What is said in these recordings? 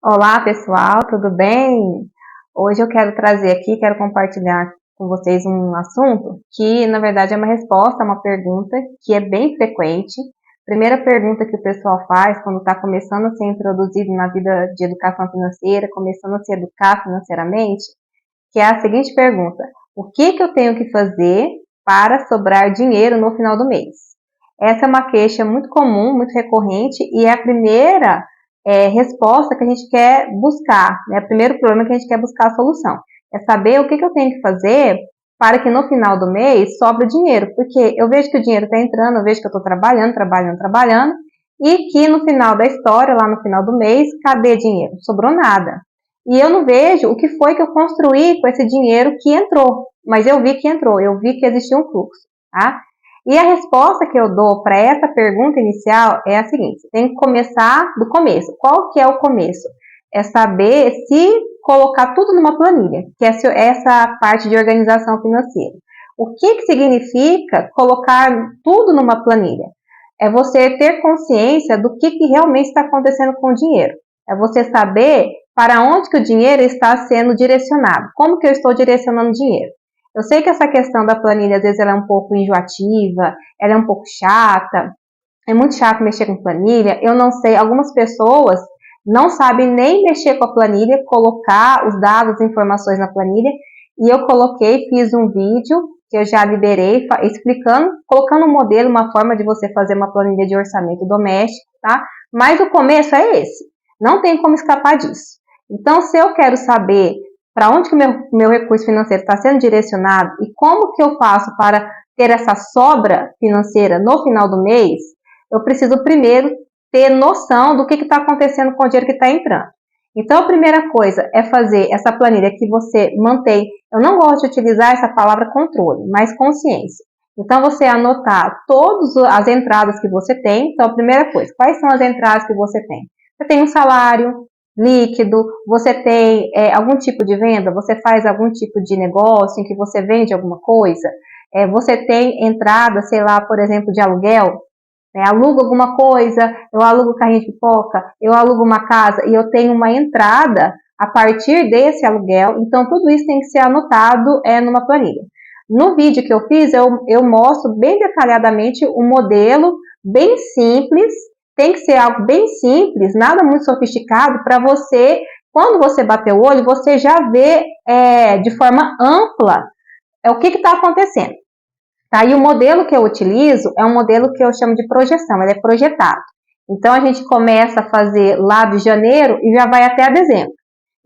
Olá pessoal, tudo bem? Hoje eu quero trazer aqui, quero compartilhar com vocês um assunto que na verdade é uma resposta a uma pergunta que é bem frequente. Primeira pergunta que o pessoal faz quando está começando a ser introduzido na vida de educação financeira, começando a se educar financeiramente, que é a seguinte pergunta: o que eu tenho que fazer para sobrar dinheiro no final do mês? Essa é uma queixa muito comum, muito recorrente e é a primeira resposta que a gente quer buscar, né? O primeiro problema que a gente quer buscar a solução. É saber o que eu tenho que fazer para que no final do mês sobre dinheiro, porque eu vejo que o dinheiro está entrando, eu vejo que eu estou trabalhando, e que no final da história, lá no final do mês, cadê dinheiro? Sobrou nada. E eu não vejo o que foi que eu construí com esse dinheiro que entrou, mas eu vi que entrou, eu vi que existia um fluxo, tá? E a resposta que eu dou para essa pergunta inicial é a seguinte: tem que começar do começo. Qual que é o começo? É saber se colocar tudo numa planilha, que é essa parte de organização financeira. O que significa colocar tudo numa planilha? É você ter consciência do que realmente está acontecendo com o dinheiro. É você saber para onde que o dinheiro está sendo direcionado. Como que eu estou direcionando o dinheiro? Eu sei que essa questão da planilha, às vezes, ela é um pouco enjoativa, ela é um pouco chata, é muito chato mexer com planilha. Eu não sei, algumas pessoas não sabem nem mexer com a planilha, colocar os dados, as informações na planilha, e eu coloquei, fiz um vídeo que eu já liberei, explicando, colocando um modelo, uma forma de você fazer uma planilha de orçamento doméstico, tá? Mas o começo é esse, não tem como escapar disso. Então, se eu quero saber para onde que o meu recurso financeiro está sendo direcionado e como que eu faço para ter essa sobra financeira no final do mês, eu preciso primeiro ter noção do que está acontecendo com o dinheiro que está entrando. Então, a primeira coisa é fazer essa planilha que você mantém. Eu não gosto de utilizar essa palavra controle, mas consciência. Então, você anotar todas as entradas que você tem. Então, a primeira coisa, quais são as entradas que você tem? Você tem um salário líquido, você tem algum tipo de venda, você faz algum tipo de negócio em que você vende alguma coisa, você tem entrada, sei lá, por exemplo, de aluguel, alugo alguma coisa, eu alugo carrinho de pipoca, eu alugo uma casa e eu tenho uma entrada a partir desse aluguel, então tudo isso tem que ser anotado numa planilha. No vídeo que eu fiz, eu mostro bem detalhadamente um modelo bem simples, tem que ser algo bem simples, nada muito sofisticado, para você, quando você bater o olho, você já vê de forma ampla o que está acontecendo. Tá? E o modelo que eu utilizo é um modelo que eu chamo de projeção, ele é projetado. Então, a gente começa a fazer lá de janeiro e já vai até dezembro.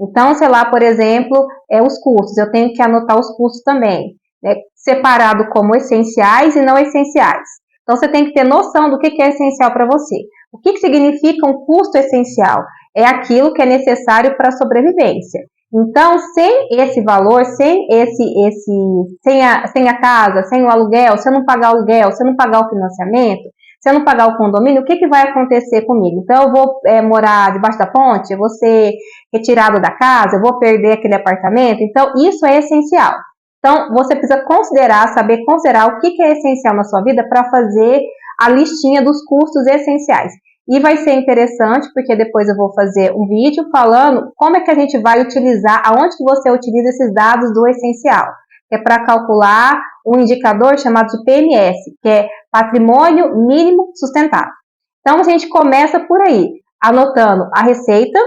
Então, sei lá, por exemplo, os custos, eu tenho que anotar os custos também, né, separado como essenciais e não essenciais. Então, você tem que ter noção do que é essencial para você. O que significa um custo essencial? É aquilo que é necessário para a sobrevivência. Então, sem esse valor, sem a casa, sem o aluguel, se eu não pagar o aluguel, se eu não pagar o financiamento, se eu não pagar o condomínio, o que vai acontecer comigo? Então, eu vou morar debaixo da ponte, eu vou ser retirado da casa, eu vou perder aquele apartamento. Então, isso é essencial. Então, você precisa saber considerar o que é essencial na sua vida para fazer a listinha dos custos essenciais. E vai ser interessante, porque depois eu vou fazer um vídeo falando como é que a gente vai utilizar, aonde que você utiliza esses dados do essencial. Que é para calcular um indicador chamado de PMS, que é Patrimônio Mínimo Sustentável. Então, a gente começa por aí, anotando a receita,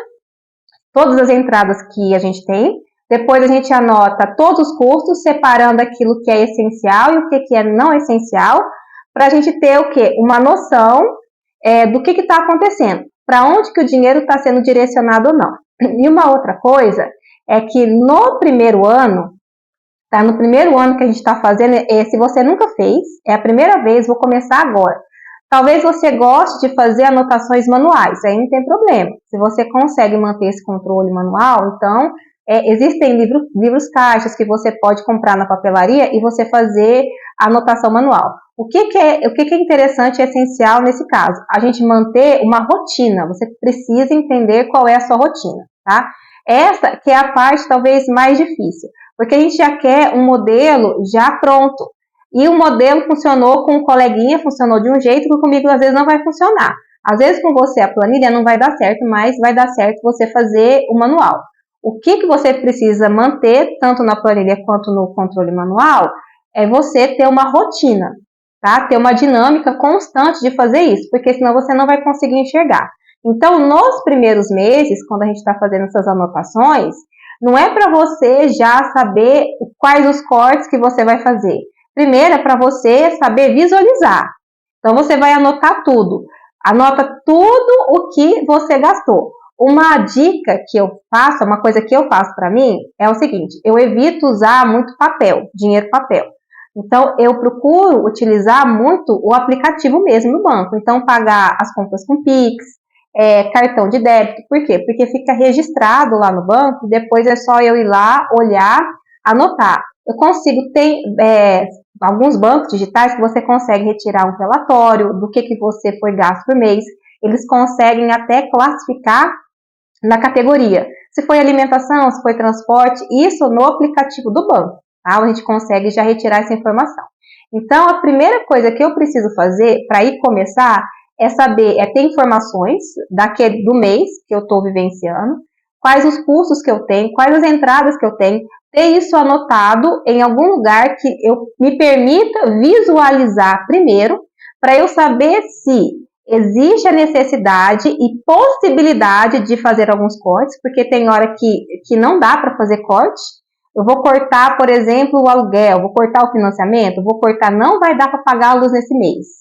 todas as entradas que a gente tem, depois a gente anota todos os custos, separando aquilo que é essencial e o que é não essencial, para a gente ter o quê? Uma noção do que está acontecendo, para onde que o dinheiro está sendo direcionado ou não. E uma outra coisa é que no primeiro ano, tá? No primeiro ano que a gente está fazendo, se você nunca fez, é a primeira vez, vou começar agora. Talvez você goste de fazer anotações manuais, aí não tem problema. Se você consegue manter esse controle manual, então existem livros caixas que você pode comprar na papelaria e você fazer a anotação manual. O que é interessante e essencial nesse caso? A gente manter uma rotina, você precisa entender qual é a sua rotina, tá? Essa que é a parte talvez mais difícil, porque a gente já quer um modelo já pronto. E o modelo funcionou com um coleguinha, funcionou de um jeito que comigo às vezes não vai funcionar. Às vezes com você a planilha não vai dar certo, mas vai dar certo você fazer o manual. O que você precisa manter, tanto na planilha quanto no controle manual, é você ter uma rotina, tá? Ter uma dinâmica constante de fazer isso, porque senão você não vai conseguir enxergar. Então, nos primeiros meses, quando a gente está fazendo essas anotações, não é para você já saber quais os cortes que você vai fazer. Primeiro é para você saber visualizar. Então, você vai anotar tudo. Anota tudo o que você gastou. Uma dica que eu faço, uma coisa que eu faço para mim, é o seguinte: eu evito usar muito papel, dinheiro papel. Então, eu procuro utilizar muito o aplicativo mesmo no banco. Então, pagar as contas com Pix, cartão de débito. Por quê? Porque fica registrado lá no banco, depois é só eu ir lá, olhar, anotar. Eu consigo ter alguns bancos digitais que você consegue retirar um relatório do que você foi gasto por mês. Eles conseguem até classificar na categoria. Se foi alimentação, se foi transporte, isso no aplicativo do banco, tá? A gente consegue já retirar essa informação. Então, a primeira coisa que eu preciso fazer para ir começar é saber, ter informações do mês que eu estou vivenciando, quais os custos que eu tenho, quais as entradas que eu tenho, ter isso anotado em algum lugar que eu me permita visualizar primeiro, para eu saber se existe a necessidade e possibilidade de fazer alguns cortes, porque tem hora que não dá para fazer corte. Eu vou cortar, por exemplo, o aluguel, vou cortar o financiamento, vou cortar, não vai dar para pagar a luz nesse mês.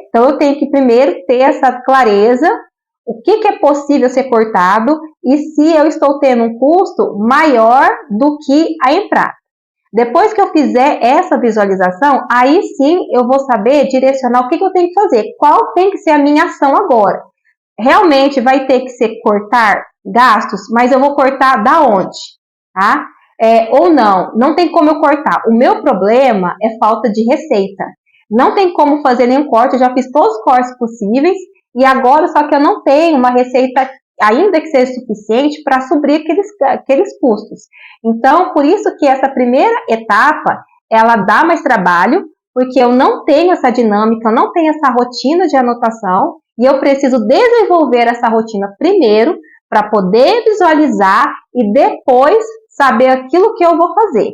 Então, eu tenho que primeiro ter essa clareza, o que é possível ser cortado e se eu estou tendo um custo maior do que a entrada. Depois que eu fizer essa visualização, aí sim eu vou saber direcionar o que eu tenho que fazer, qual tem que ser a minha ação agora. Realmente vai ter que ser cortar gastos, mas eu vou cortar da onde? Tá? Ou não tem como eu cortar. O meu problema é falta de receita. Não tem como fazer nenhum corte, eu já fiz todos os cortes possíveis e agora só que eu não tenho uma receita ainda que seja suficiente para suprir aqueles custos. Então, por isso que essa primeira etapa, ela dá mais trabalho, porque eu não tenho essa dinâmica, eu não tenho essa rotina de anotação, e eu preciso desenvolver essa rotina primeiro, para poder visualizar e depois saber aquilo que eu vou fazer.